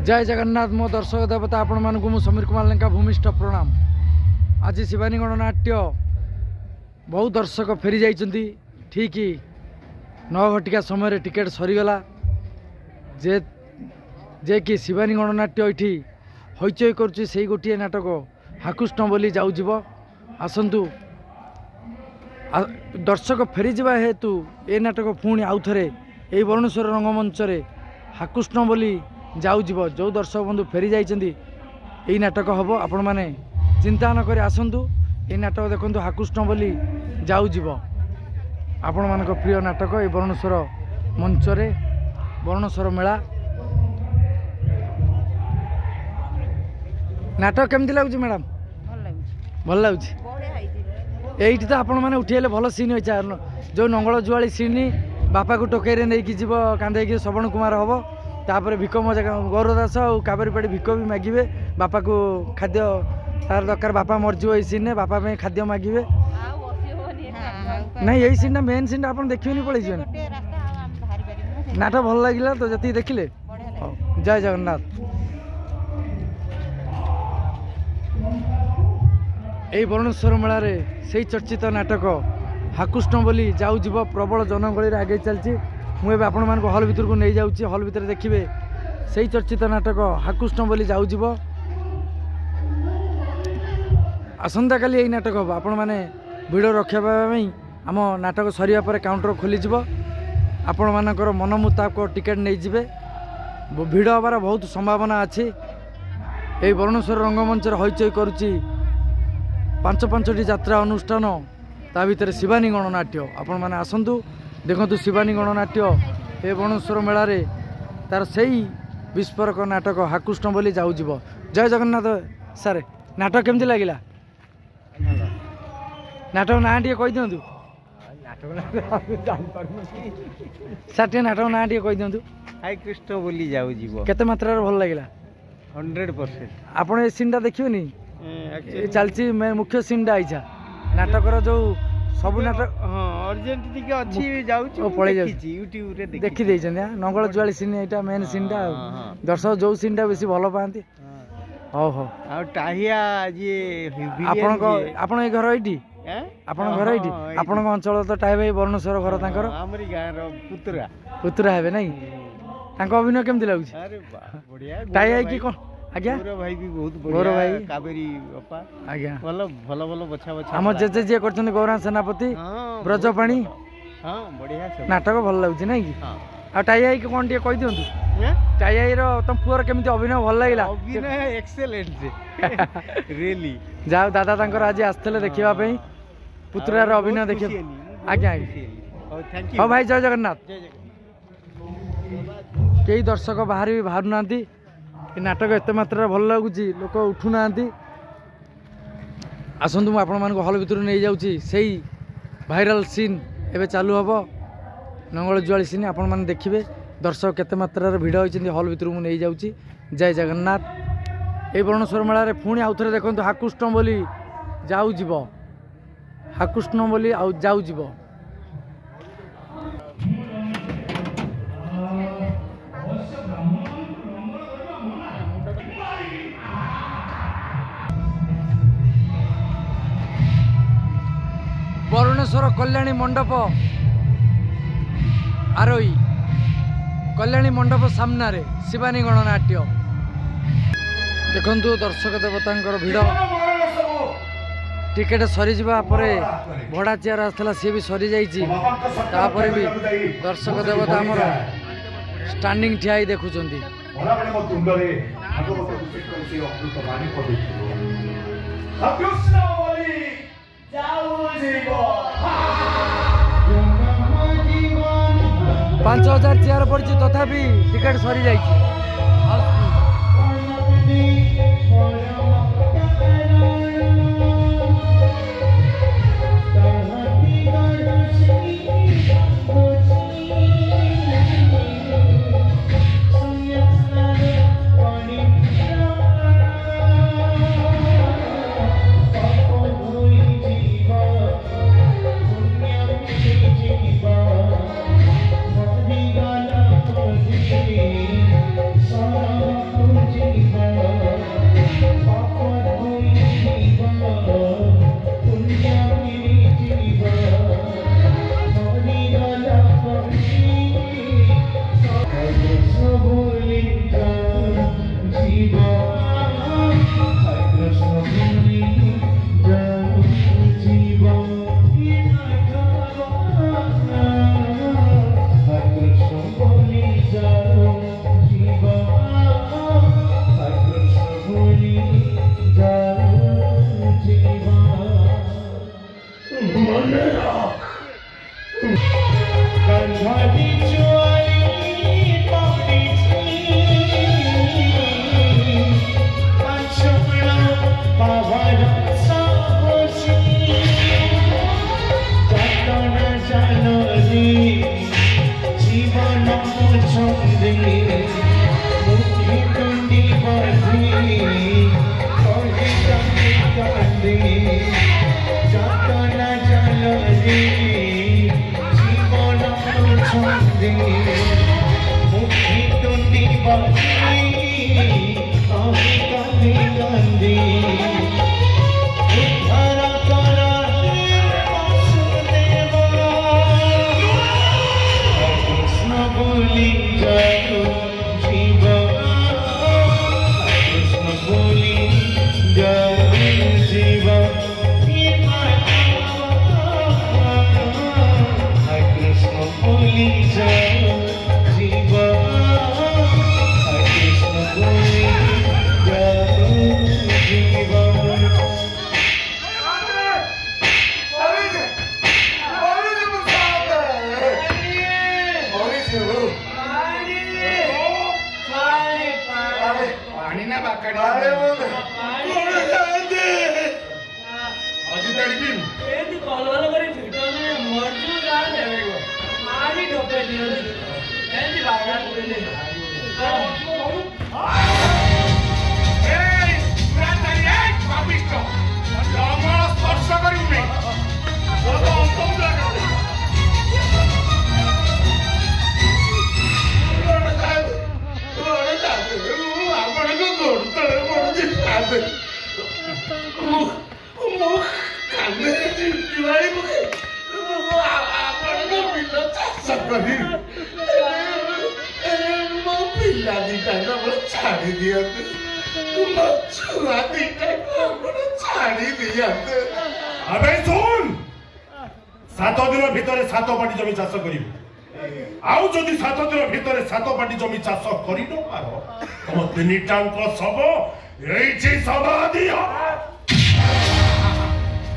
जय जगन्नाथ मो दर्शक देवता आपण मानक मु समीर कुमार लेंका भूमिष्ठ प्रणाम। आज शिवानी गणनाट्य बहुत दर्शक फेरी जाइछन्ती। ठीक 9 घटिका समय टिकेट सरीगला जे कि शिवानी गणनाट्य ये हईचई करुच्ची से गोटे नाटक हाकुष्ण बोली जाऊब आसतु दर्शक फेरी जावा हेतु ए नाटक पुणी आउ थे यही बरुणेश्वर रंगमंच हाकुष्ण बोली जाऊब जो दर्शक बंधु फेरी जाइछन्ती यही नाटक हम आपण मैंने चिंता नक आसतु ये नाटक देखो हाकुष्ण बोली जाऊब आपण मान प्रिय नाटक ये बरुणेश्वर मंच बरुणेश्वर मेला नाटक केमती लगुच मैडम भल लगुच ये तो आपण मैंने उठेले भल सीन हो जो नंगल जुआली सीन बापा को टोकई नहीं कि जीव कांदे श्रवण कुमार हम तापर भिक मजा गौरव दास और कावेरी पाड़ी भिक भी मागे बापा को खाद्य तार दरकार बापा मरजी ये सीन बापा में खाद्य मागे नहीं यही सीन मेन सीन आप देखिए पड़े नाटक भल लगे तो जी देखिले जय जगन्नाथ। यही बरुणेश्वर मेला से चर्चित नाटक हाकुष्ण बोली जाऊब प्रबल जनगहली आगे चलती मुझे आपण मान हल भर को नहीं जाऊँगी हल भर देखिए से चर्चित नाटक हाकुष्ण बोली जाऊब आसंता काली यही नाटक हम आपण मैंने भिड़ रखापी आम नाटक सरिया पर काउंटर खोलीज आपण मानकर मन मुताबक टिकेट नहीं जिबे भिड़ हबार बहुत संभावना अच्छी यही बरुणेश्वर रंगमंच हईचई करुच्ची 5-5टी यात्रा अनुष्ठान ता भीतर शिवानी गणनाट्य आपण मैंने आसतु देखु शिवानी गणनाट्य ए बरुणेश्वर मेला तार से विस्फोरक नाटक हाकुष्ण बोली जाऊब। जय जगन्नाथ सारे नाटक केमती लगिला नाटक ना टे कही दिंतु सार टे नाटक ना टे कही दिंतु हाकुष्ण बोली जाऊब केते मात्रा भल लगिला 100%। आपण ए सीन टा देखियोनी चलची मुख्य सीन टा आइछा नाटकर जो सब नाटक अर्जेंट टिके अछि जाउछु पळे यूट्यूब रे देखि दैछन नंगल जुआली सीन एटा मेन सीन टा दर्शक जो सीन टा बेसी भलो पांती हो हो आ टाहिया जे आपण को आपण ए घर एठी आपण घर एठी आपण को अंचल तो टाइ भाई बरुणेश्वर घर तांकर हमरी गां रो पुतरा हेबे नै तांको अभिनय केमती लागु अरे बढ़िया टाइ आई की कोन आज्ञा गौरव भाई भी बहुत बढ़िया भाई कावेरी अपा आज्ञा भलो भलो भलो बछा बछा हम जे जे करछन गौरान सेनापति ब्रजपाणी हां बढ़िया सब नाटक भल लागु नै कि हां आ टाइ आई के कोन टे कहि दियंतु टाइ आई रो तुम पुअर केमती अभिनय भल लागिला अभिनय एक्सीलेंट जे रियली जाओ दादा तांकर आज आस्थले देखिबा पई पुत्रा रो अभिनय देखि आज्ञा थैंक यू हो भाई जय जगन्नाथ। कई दर्शक बाहर भी बाहर नांती नाटक एत मात्रा भल लगुच लोक उठू ना आसतु मुझे आपण मान हल भर नहीं जाऊँगी से भाइराल सीन एवं चालू हम नंगल जुआली सीन आपण मैंने देखिए दर्शक केते मात्रा भिड़ होती हल भर नहीं जाऊँगी। जय जगन्नाथ। ये बरुणेश्वर मेला पुणी आउ थे देखो हाकुष्ण बोली जाऊब हाकुष्ण बोली जाऊब बरुणेश्वर कल्याणी मंडप आरोई कल्याणी मंडप सामना रे शिवानी गणनाट्य देखु दर्शक देवता भिड़ टिकेट सरी जावा परे भड़ा चेयर आसला सी भी सरी जाइए भी दर्शक देवता आमर स्टैंडिंग ठिया देखुंट पांच 5000 चेयर पड़ी तथापि टिकेट सरी जाइए।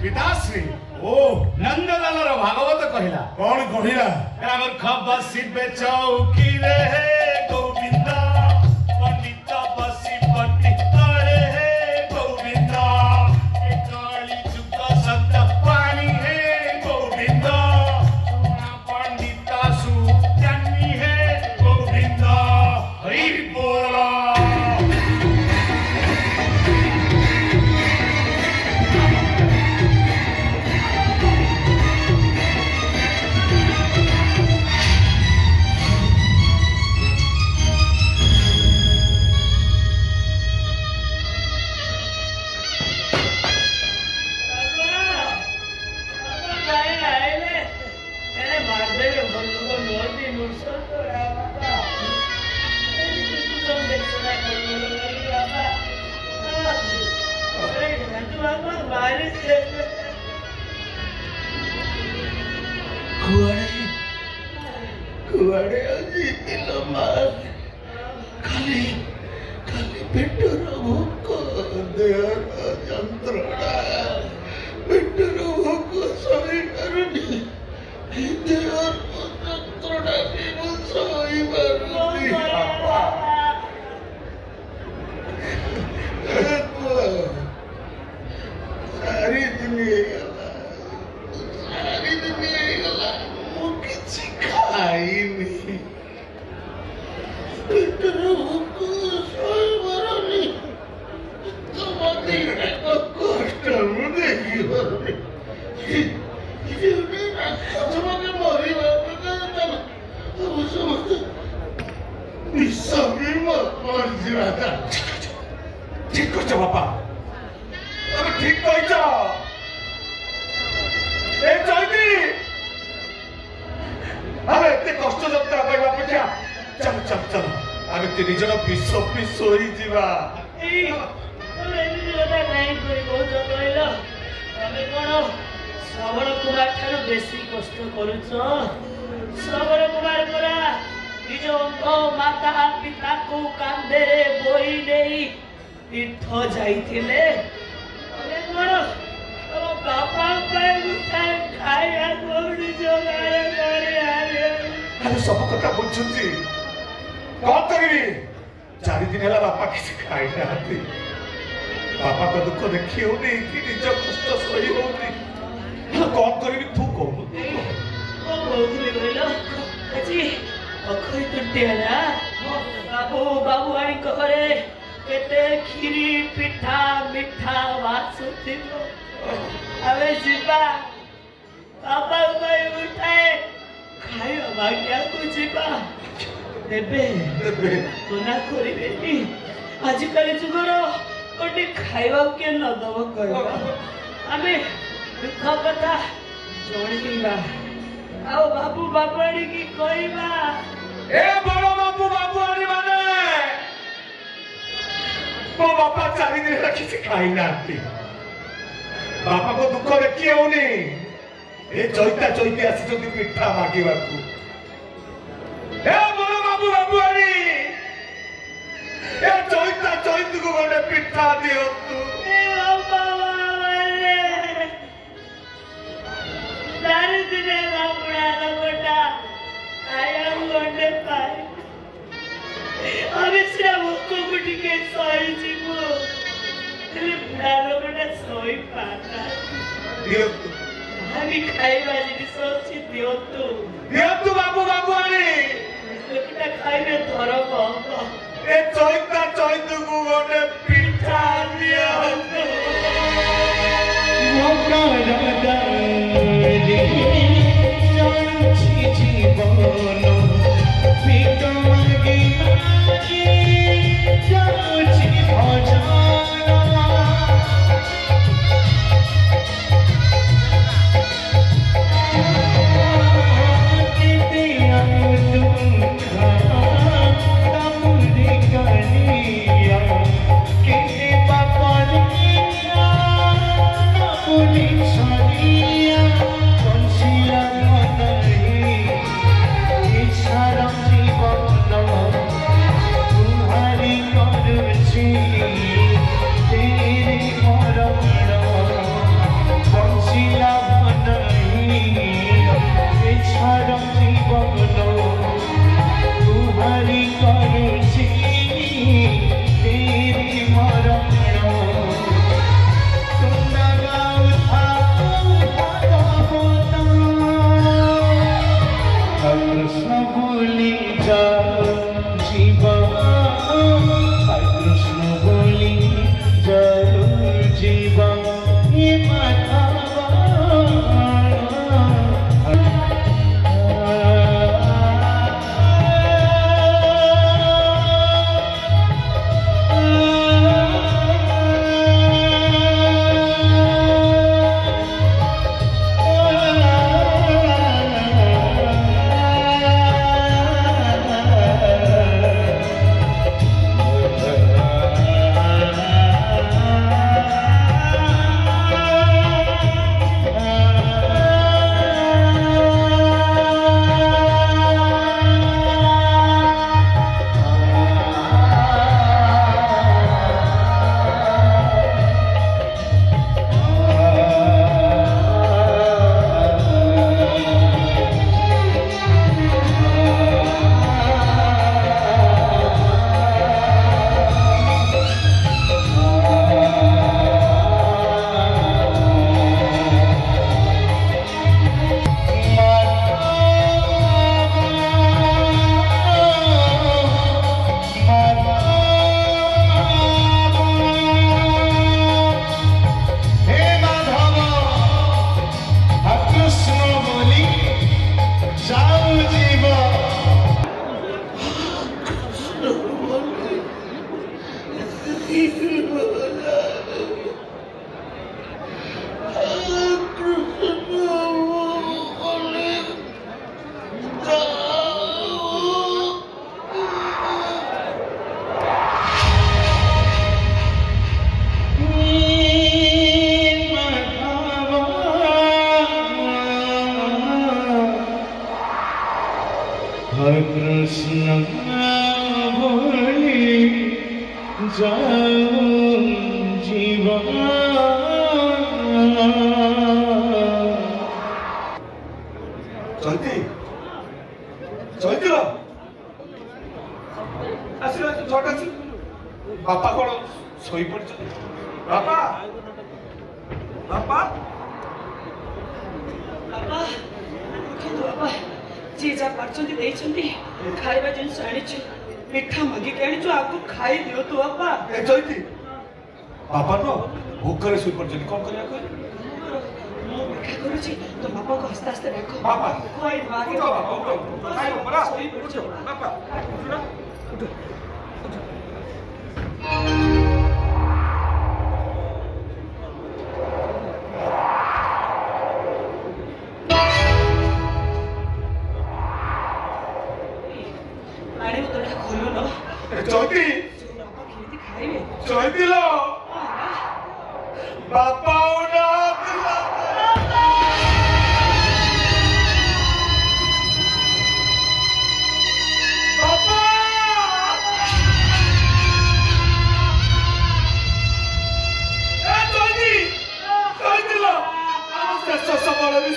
पिताश्री ओ नंदलाल भागवत कहला कौन कहला रामर खबर सिबे चौकी रे गोविंद पंडित बसी पंडित रे गोविंद ए काली जुग सत पानी है गोविंद पंडित सुज्ञानी है गोविंद हरि बोला ठीक कह बापा ठीक कह अरे एते कष्ट यात्रा करबा अपेक्षा चल चल चल आमे तीन जन पिसो पिसो ही जीवा ए तोरे नि जोटा नाही कोई बहुत कहला तमे कोन श्रवण कुमार ठार बेसी कष्ट करूछ श्रवण कुमार परा निज माता पिता को कांधे रे बोई नहीं तीर्थ जाइथिले तमे कोन बापा अरे सब कथा बुझुची कौन करी 4 दिन है बापा किसी खाई ना बापा को दुख देखी होनी कि निज कष्ट सही होनी कौन करी तू कौन बाबू आई घरे केते खीरी पिठा मिठा वासुथिबो अबे जीवा बाबा भाई उठाए खाइबा भाग्या को जीवा देबे कोना करिबेनी आजिकल जुगर कोटी खाइबा के न दब कहबा आमे दुख कथा जोड़ीबा आओ बाबू बाबाड़ी की कहबा ए बड़ो बाबू बाबुआनी माने मो बापा 4 दिन है किसी खाई ना बापा को दुख देखी होनी ए चैता चैती आसी जदी पिठा मागी बापू ए बड़ो बाबू बाबुआनी ए चैता चैती को गने पिठा दियो तू ए बाबा वाले दारू दिने लापड़ा लपटा आया गोंडे पाए अबे सिरा मुक्को गुटी के सोई जीवो तेरे प्राणों बड़ा सोई पाता दियो तू हामी खाइबा जिनी सोची दियो तू बाबू बाबुआनी लोकटा खाइबे धर बाबा ए चैता चैती को गने पिठा दियो तू कृष्ण बोली जाऊं जीवन ବାପା କଣ ଶୋଇପଡ଼ିଛନ୍ତି? ବାପା ବାପା ବାପା କିନ୍ତୁ ବାପା ଯିଏ ଯାହା ପାରୁଛନ୍ତି ଦେଇଛନ୍ତି ଖାଇବା ଜିନିଷ ଆଣିଛୁ ମିଠା ମାଗିକି ଆଣିଛୁ ଆକୁ ଖାଇ ଦିଅନ୍ତୁ ବାପା। ଏ ଜୟନ୍ତୀ ବାପା ନୁହଁ ଭୋକରେ ଶୋଇପଡ଼ିଛନ୍ତି କଣ କରିବା କହିଲେ? ମୁଁ ଦେଖା କରୁଛି ତ ବାପାକୁ ଆସ୍ତେ ଆସ୍ତେ ଡାକ। ବାପା ଖୁଆଇଦେବା ଆଗେ। ଉଠ ବାପା ଉଠ ଖାଇବ ପରା ଶୋଇପଡ଼ିଛ। ବାପା ଉଠ ପାଣି ବୋତଲଟା ଖୋଲୁନ। ଜୟନ୍ତୀ ବାପା କେମିତି ଖାଇବେ? ଜୟନ୍ତୀ ଲୋ ବାପା ଉଠା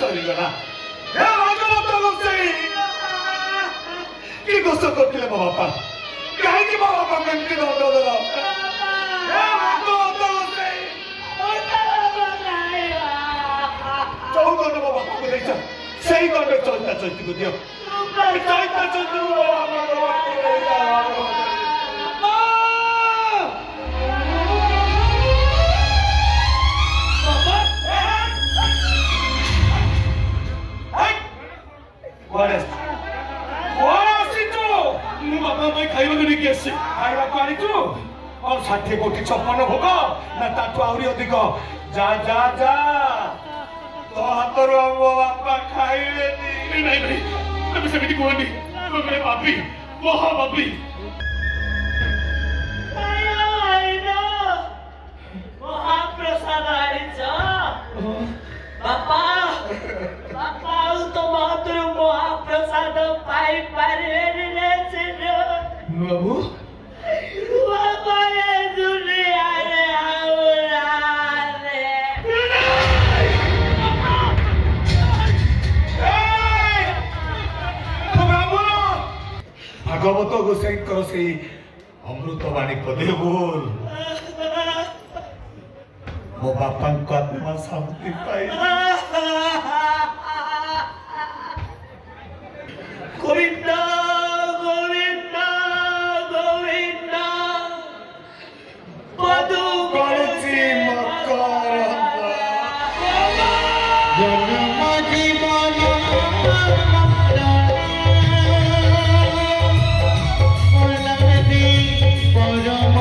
ସରିଗଲା କି ଦୋଷ କରିଥିଲେ ମୋ ବାପା? କାହିଁକି ମୋ ବାପାକୁ ଏମିତି ଦଣ୍ଡ ଦେଲ? ଯୋଉ ଦଣ୍ଡ ମୋ ବାପାକୁ ଦେଇଛ ସେଇ ଦଣ୍ଡ ଚୈତା ଚୈତୀକୁ ଦିଅ। ଚୈତା ଚୈତୀକୁ ମୋ ବାପାକୁ ଖାଇବାକୁ ନେଇକି ଆସିଛି। ଖାଇବାକୁ ଆଣିଛୁ ଆଉ 60 କୋଟି 56 ଭୋଗ ନା ତାଠୁ ଆହୁରି ଅଧିକ? ଯା ଯା ଯା ତୋ ହାତରୁ ମୋ ବାପା ଖାଇବେନି। ନାଇଁ ନାଇଁ ତମେ ସେମିତି କୁହନି, ପାପି ମହାପାପି। ମହାପ୍ରସାଦ ଆଣିଛ ବାପା। ବାପା ଆଉ ତମ ହାତରୁ ମହାପ୍ରସାଦ ପାଇପାରିବେନି ରେ ବାବୁ ବାପା ଏ ଦୁନିଆରେ ଆଉ ନାହାନ୍ତି। ଭାଗବତ ଗୋସାଇଙ୍କର ସେଇ ଅମୃତବାଣୀ ପଦେ ବୋଲ ମୋ ବାପାଙ୍କ ଆତ୍ମା ଶାନ୍ତି ପାଇ। ଗୋବିନ୍ଦ ଗୋବିନ୍ଦ ଗୋବିନ୍ଦ ମଧୁ କରୁଛି ମକର ଜନ୍ମ ଜୀବନ ପରମ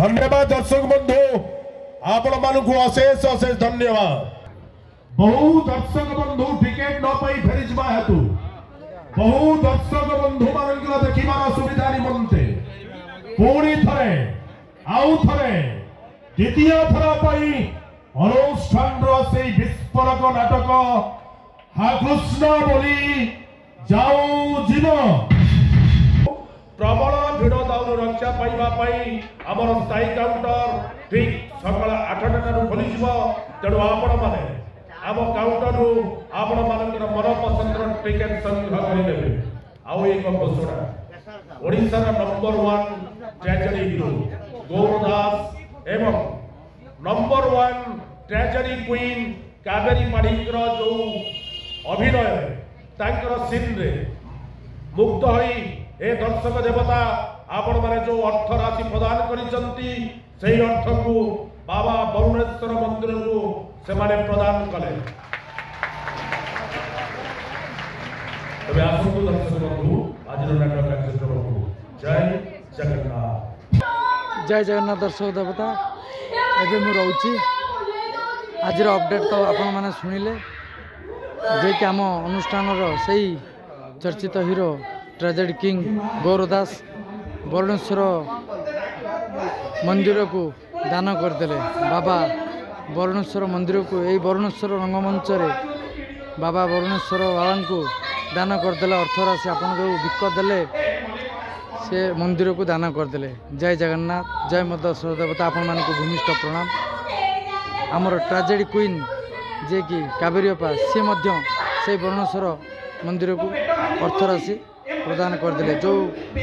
धन्यवाद दर्शक बंधु आपण मानक अशेष अशेष धन्यवाद। बहु दर्शक बंधु टिकेट न पाई फेरी जा हेतु बहु दर्शक बंधु मान देखिबार सुविधा निमंते पुणी थरे आउ थरे द्वितीय थर पाई अनुष्ठान से विस्फोरक नाटक हा कृष्ण बोली जाऊ जीव प्रबल भिड़ दाउन रक्षा पाइबाई आमर स्थायी काउंटर ठीक सकाल 8टा खोल तेणु आपण मैंने आम काउंटर रु आपण मानकर मन पसंदर टिकेट संग्रह करेंगे। आउ एक घोषणा ओडिशार नंबर 1 ट्रेजेडी हिरो गौर दास एवं नंबर 1 ट्रेजेडी क्वीन कावेरी पाढ़ीकर जो अभिनय तांकर सीन रे मुक्त होई ए दर्शक देवता आपण माने जो अर्थ राशि प्रदान करिसंती सेही अर्थ को बाबा वरुणेश्वर मंदिर को से माने प्रदान कले। तबे आसंतु दर्शक बंधु आज नाटक कार्यक्रम को जय जगन्नाथ। जय जगन्नाथ दर्शक देवता एबे मु रहउची आज अपडेट तो आपण माने सुनिले जे कि आम अनुष्ठान सही चर्चित हिरो ट्रेजेडी किंग गौरदास वरुणेश्वर मंदिर को दान करदेले। बाबा वरुणेश्वर मंदिर को यही वरुणेश्वर रंगमंच बाबा वरुणेश्वर बाबा को दान करदेले। अर्थ राशि आपन जो विक देले से मंदिर को दान करदेले। जय जगन्नाथ जय मद देवता आपण मान को भूमिष्ठ प्रणाम। आमर ट्रेजेडी क्वीन जे कि कावेरी अपा सी से वरुणेश्वर मंदिर को अर्थ राशि प्रदान करदेले। जो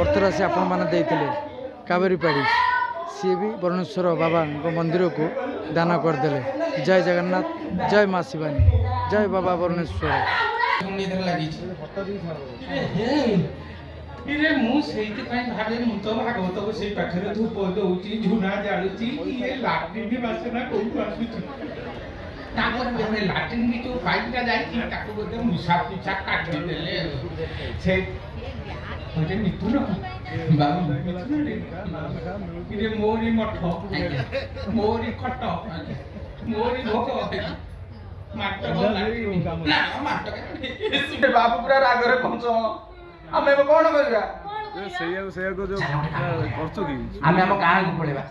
अर्थ राशि आपण मान देइतिले कावेरी पाड़ी सी भी वरुणेश्वर बाबा मंदिर को दान करदेले। जय जगन्नाथ जय माँ शिवानी जय बाबा वरुणेश्वर। इरे मु सेति पई भाबे मु तो भागवत को सेई पाखरे धूप दउची झुना जालुची ये लाट्रिन भी बासना कोउ आसुची तापर में लाट्रिन भी जो पाइपटा जाई ताको गोटे मुसा पिछा काटी देले से ओटे मिथुन बाबू इरे मोरी मठ मोरी खट मोरी भोग माट ना माट बाबू पूरा रागरे पहुंच आमे कोन करबा सेया को जो करछु की आमे हम गां को पळेबा